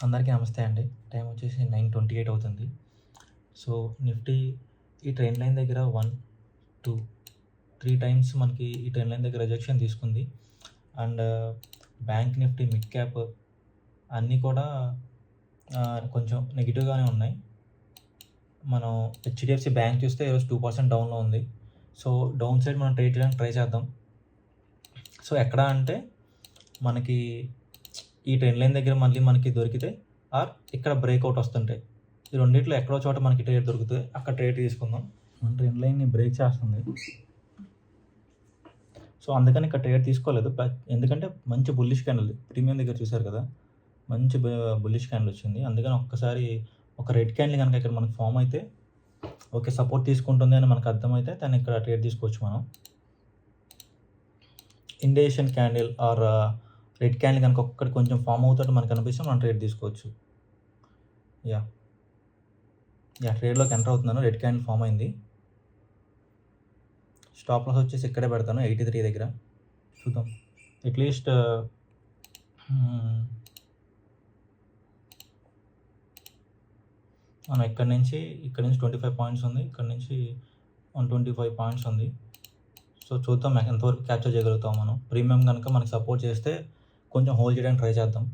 అందరికీ నమస్తే అండి. టైం వచ్చేసి 9:28 అవుతుంది. సో, నిఫ్టీ ఈ ట్రెండ్ లైన్ దగ్గర 1, 2, 3 టైమ్స్ మనకి ఈ ట్రెండ్ లైన్ దగ్గర రిజెక్షన్ తీసుకుంది. And bank Nifty, mid cap అన్నీ కూడా కొంచెం నెగెటివ్‌గానే ఉన్నాయి. మనం హెచ్‌డీఎఫ్‌సీ బ్యాంక్ చూస్తే ఈరోజు 2% డౌన్‌లో ఉంది. సో, డౌన్ సైడ్ మనం ట్రేడ్ చేయడానికి ట్రై చేద్దాం. సో, ఎక్కడ అంటే మనకి ఈ ట్రెండ్ లైన్ దగ్గర మళ్ళీ మనకి దొరికితే ఆర్ ఇక్కడ బ్రేక్అవుట్ వస్తుంటాయి. ఈ రెండిట్లో ఎక్కడో చోట మనకి ట్రేడ్ దొరికితే అక్కడ ట్రేడ్ తీసుకుందాం. మన ట్రెండ్ లైన్‌ని బ్రేక్ చేస్తుంది. సో, అందుకని ఇక్కడ ట్రేడ్ తీసుకోలేదు. ఎందుకంటే మంచి బుల్లిష్ క్యాండిల్ ప్రీమియం దగ్గర చూసారు కదా! మంచి బుల్లిష్ క్యాండిల్ వచ్చింది. అందుకని ఒక్కసారి ఒక రెడ్ క్యాండిల్ గనక ఇక్కడ మనకు ఫార్మ్ అయితే ఓకే. సపోర్ట్ తీసుకుంటుంది అని మనకు అర్థమైతే దాన్ని ఇక్కడ ట్రేడ్ తీసుకోవచ్చు మనం. Indication candle or red candle గనక ఒక్కటి కొంచెం ఫార్మ్ అవుతున్నట్టు మనకు అనిపిస్తే మనం ట్రేడ్ తీసుకోవచ్చు. యాహ్! ట్రేడ్‌లోకి ఎంటర్ అవుతున్నాను. రెడ్ క్యాండిల్ ఫార్మ్ అయింది. స్టాప్ లాస్ వచ్చేసి ఇక్కడే పెడతాను 83 దగ్గర. చూద్దాం. అట్‌లీస్ట్ మనం ఇక్కడి నుంచి 25 పాయింట్స్ ఉంది. ఇక్కడి నుంచి 125 పాయింట్స్ ఉంది. సో, చూద్దాం ఎంతవరకు క్యాప్చర్ చేయగలుగుతాం మనం. ప్రీమియం గనక మనకి సపోర్ట్ చేస్తే కొంచెం హోల్డ్ చేయడానికి ట్రై చేద్దాం.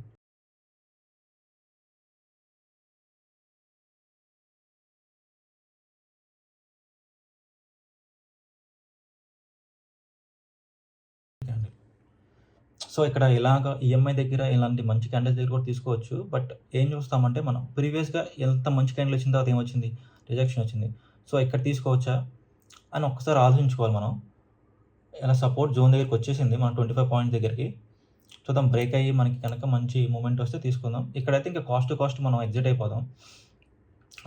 సో, ఇక్కడ ఇలాగ ఈఎంఐ దగ్గర ఇలాంటి మంచి క్యాండిల్స్ దగ్గర కూడా తీసుకోవచ్చు. బట్ ఏం చూస్తామంటే మనం ప్రీవియస్‌గా ఎంత మంచి క్యాండిల్ వచ్చిన తర్వాత ఏమొచ్చింది? రిజెక్షన్ వచ్చింది. సో, ఇక్కడ తీసుకోవచ్చా అని ఒక్కసారి ఆలోచించుకోవాలి మనం. ఇలా సపోర్ట్ జోన్ దగ్గరికి వచ్చేసింది. మన 25 పాయింట్స్ దగ్గరికి. చూద్దాం బ్రేక్ అయ్యి మనకి కనుక మంచి మూవ్‌మెంట్ వస్తే తీసుకుందాం. ఇక్కడైతే ఇంకా కాస్ట్ టు కాస్ట్ మనం ఎగ్జిట్ అయిపోదాం.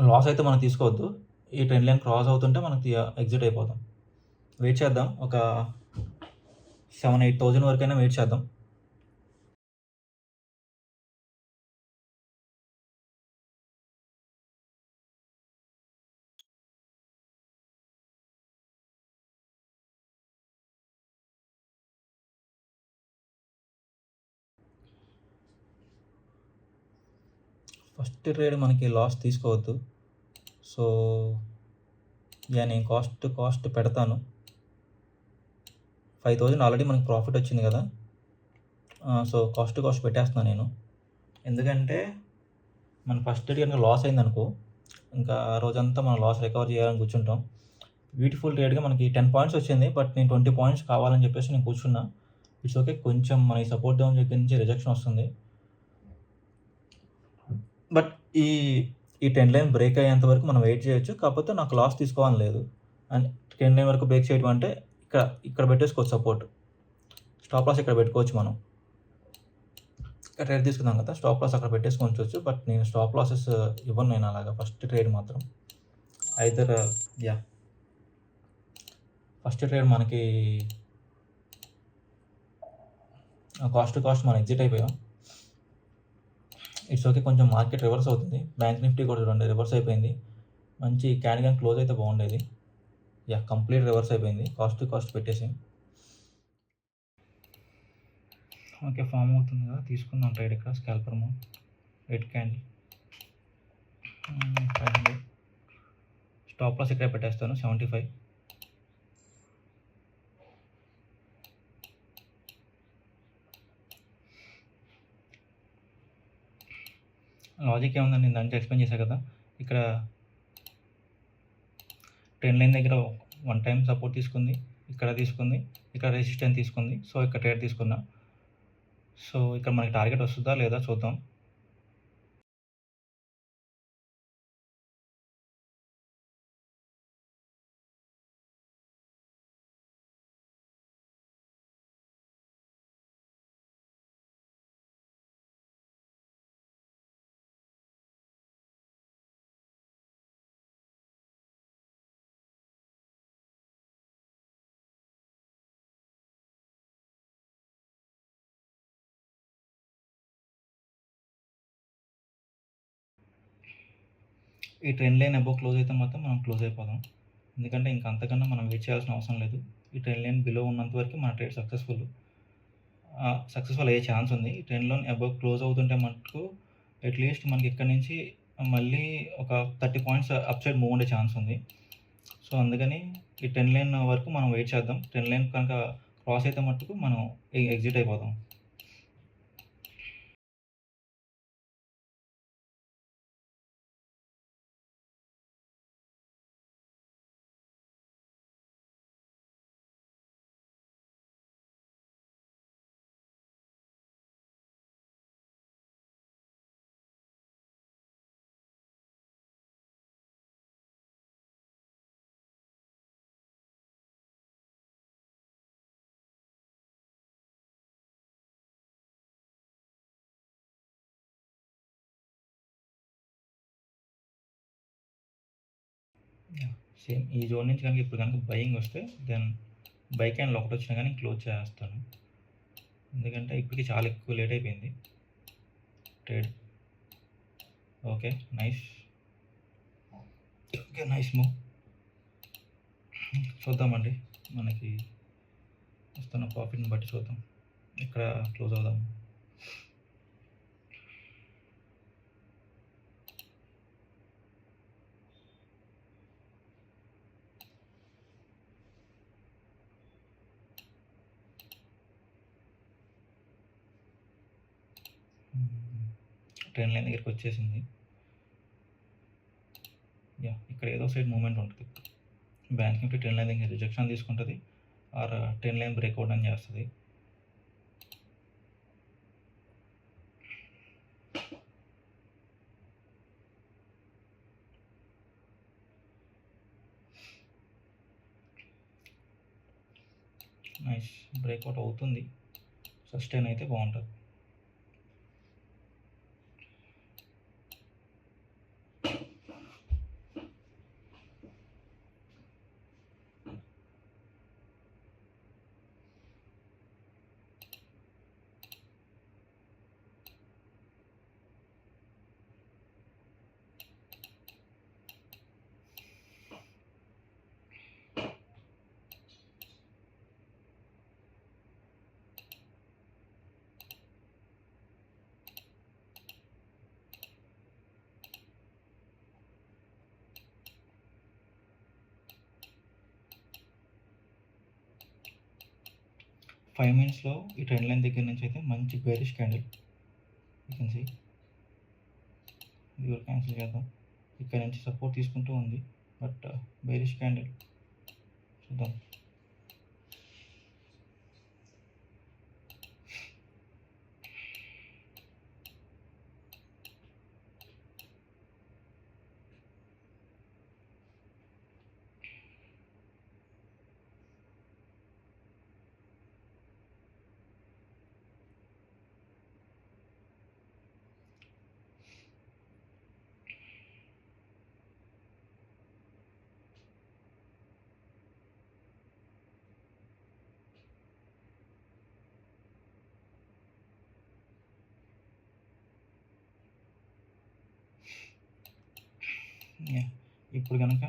లాస్ అయితే మనం తీసుకోవద్దు. ఈ ట్రెండ్ లైన్ క్రాస్ అవుతుంటే మనకి ఎగ్జిట్ అయిపోదాం. వెయిట్ చేద్దాం. ఒక 7,000-8,000 వరకైనా వెయిట్ చేద్దాం. ఫస్ట్ ట్రేడ్ మనకి లాస్ తీసుకోవద్దు. సో, నేను కాస్ట్ పెడతాను. 5,000 ఆల్రెడీ మనకి ప్రాఫిట్ వచ్చింది కదా! సో, కాస్ట్ పెట్టేస్తున్నాను నేను. ఎందుకంటే మన ఫస్ట్ ట్రేడ్ కనుక లాస్ అయిందనుకో, ఇంకా ఆ రోజంతా మనం లాస్ రికవర్ చేయాలని కూర్చుంటాం. బ్యూటిఫుల్ ట్రేడ్‌గా మనకి 10 పాయింట్స్ వచ్చింది. బట్ నేను 20 పాయింట్స్ కావాలని చెప్పేసి నేను కూర్చున్నా. It's okay. కొంచెం మన ఈ సపోర్ట్ జోన్ దగ్గర నుంచి రిజెక్షన్ వస్తుంది. బట్ ఈ ఈ ట్రెండ్ లైన్ బ్రేక్ అయ్యేంత వరకు మనం వెయిట్ చేయొచ్చు. కాకపోతే నాకు లాస్ తీసుకోవాలని లేదు. అండ్ ట్రెండ్ లైన్ వరకు బ్రేక్ చేయడం అంటే ఇక్కడ పెట్టేసుకోవచ్చు సపోర్ట్. స్టాప్ లాస్ ఇక్కడ పెట్టుకోవచ్చు మనం. ఇక్కడ ట్రేడ్ తీసుకున్నాం కదా! స్టాప్ లాస్ అక్కడ పెట్టేసుకొని ఉంచొచ్చు. బట్ నేను స్టాప్ లాసెస్ ఇవ్వను నేను అలాగా ఫస్ట్ ట్రేడ్ మాత్రం. Either yeah! ఫస్ట్ ట్రేడ్ మనకి కాస్ట్ మనం ఎగ్జిట్ అయిపోయాం. It's okay. కొంచెం మార్కెట్ రివర్స్ అవుతుంది. బ్యాంక్ నిఫ్టీ కూడా చూడండి రివర్స్ అయిపోయింది. మంచి క్యాండిల్ గాని క్లోజ్ అయితే బాగుండేది. కంప్లీట్ రివర్స్ అయిపోయింది. కాస్ట్ పెట్టేసాం. ఓకే. ఫార్మ్ అవుతుంది కదా! తీసుకుందాం ట్రేడ్ ఇక్కడ scalper amount. Red candle 500 stop loss ఇక్కడే పెట్టేస్తాను 75. లాజిక్ ఏముందండి నేను దాంట్లో ఎక్స్‌ప్లెయిన్ చేశా కదా! ఇక్కడ ట్రెండ్ లైన్ దగ్గర 1 టైమ్ సపోర్ట్ తీసుకుంది. ఇక్కడ తీసుకుంది. ఇక్కడ రెసిస్టెన్స్ తీసుకుంది. సో, ఇక్కడ ట్రేడ్ తీసుకున్నా. సో, ఇక్కడ మనకి టార్గెట్ వస్తుందా లేదా చూద్దాం. ఈ ట్రెండ్ లైన్ అబోవ్ క్లోజ్ అయితే మాత్రం మనం క్లోజ్ అయిపోదాం. ఎందుకంటే ఇంకా అంతకన్నా మనం వెయిట్ చేయాల్సిన అవసరం లేదు. ఈ ట్రెండ్ లైన్ బిలో ఉన్నంత వరకు మన ట్రేడ్ సక్సెస్ఫుల్ అయ్యే ఛాన్స్ ఉంది. ఈ ట్రెండ్ లైన్ అబోవ్ క్లోజ్ అవుతుంటే మటుకు అట్‌లీస్ట్ మనకి ఇక్కడి నుంచి మళ్ళీ ఒక 30 పాయింట్స్ అప్ సైడ్ మూవ్ ఉండే ఛాన్స్ ఉంది. సో, అందుకని ఈ 10 లైన్ వరకు మనం వెయిట్ చేద్దాం. 10 లైన్ కనుక క్రాస్ అయితే మట్టుకు మనం ఎగ్జిట్ అయిపోదాం. యాహ్! సేమ్ ఈ జోన్ నుంచి కనుక ఇప్పుడు కనుక బయింగ్ వస్తే దెన్ బై క్యాండిల్ ఒకటొచ్చినా గానీ క్లోజ్ చేసేస్తాను. ఎందుకంటే ఇప్పటికి చాలా ఎక్కువ లేట్ అయిపోయింది trade. Okay. Nice. Okay. Nice move. చూద్దామండి. మనకి వస్తున్న ప్రాఫిట్‌ని బట్టి చూద్దాం. ఇక్కడ క్లోజ్ అవుదాం. ట్రెండ్ లైన్ దగ్గరికి వచ్చేసింది. యాహ్! ఇక్కడ ఏదో సైడ్ మూవ్‌మెంట్ ఉంటది. బ్యాంక్ నిఫ్టీ ట్రెండ్ లైన్ దగ్గర రిజెక్షన్ తీసుకుంటది. ఆర్ ట్రెండ్ లైన్ బ్రేక్‌ఔట్ అని చేస్తది. నైస్. బ్రేక్‌ఔట్ అవుతుంది. సస్టైన్ అయితే బావుంటది. ఫైవ్ మినిట్స్‌లో ఈ ట్రెండ్ లైన్ దగ్గర నుంచి అయితే మంచి bearish candle. You can see. ఇది కూడా క్యాన్సిల్ చేద్దాం. ఇక్కడ నుంచి సపోర్ట్ తీసుకుంటూ ఉంది. బట్ బేరిష్ క్యాండిల్ చూద్దాం. యాహ్! ఇప్పుడు గనక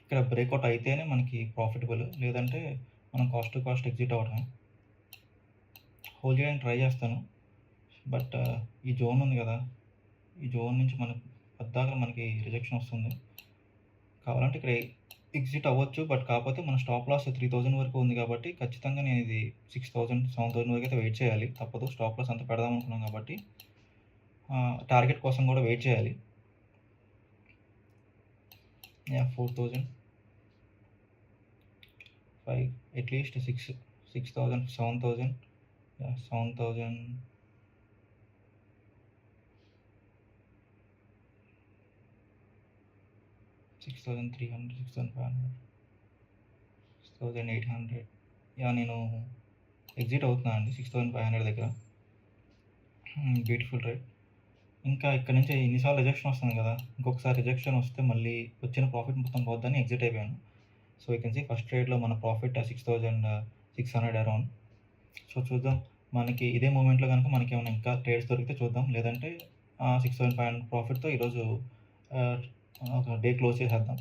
ఇక్కడ బ్రేక్‌ఔట్ అయితేనే మనకి ప్రాఫిటబుల్. లేదంటే మనం కాస్ట్ టు కాస్ట్ ఎగ్జిట్ అవ్వడమే. హోల్డ్ చేయడానికి ట్రై చేస్తాను. బట్ ఈ జోన్ ఉంది కదా! ఈ జోన్ నుంచి మనకు పద్దాక మనకి రిజెక్షన్ వస్తుంది. కావాలంటే ఇక్కడ ఎగ్జిట్ అవ్వచ్చు. బట్ కాకపోతే మన స్టాప్ లాస్ 3000 వరకు ఉంది కాబట్టి ఖచ్చితంగా నేను ఇది 6000, 7000 వరకు అయితే వెయిట్ చేయాలి. తప్పదు. స్టాప్ లాస్ అంత పెడదాం అనుకున్నాం కాబట్టి టార్గెట్ కోసం కూడా వెయిట్ చేయాలి. యాహ్! 4000, 5 అట్‌లీస్ట్ 6000, 7000. యాహ్! 7000. 6300, 6500, 6800. యాహ్! నేను ఎగ్జిట్ అవుతున్నాను అండి 6500 దగ్గర. Beautiful trade. ఇంకా ఇక్కడ నుంచి ఇన్నిసార్లు రిజెక్షన్ వస్తుంది కదా! ఇంకొకసారి రిజెక్షన్ వస్తే మళ్ళీ వచ్చిన ప్రాఫిట్ మొత్తం పోద్దని ఎగ్జిట్ అయిపోయాను. So, you can see first ట్రేడ్‌లో మన ప్రాఫిట్ 6600 అరౌండ్. సో, చూద్దాం. మనకి ఇదే మూమెంట్‌లో గనుక మనకేమైనా ఇంకా ట్రేడ్స్ దొరికితే చూద్దాం. లేదంటే 6500 ప్రాఫిట్‌తో ఈరోజు ఒక డే క్లోజ్ చేసేద్దాం.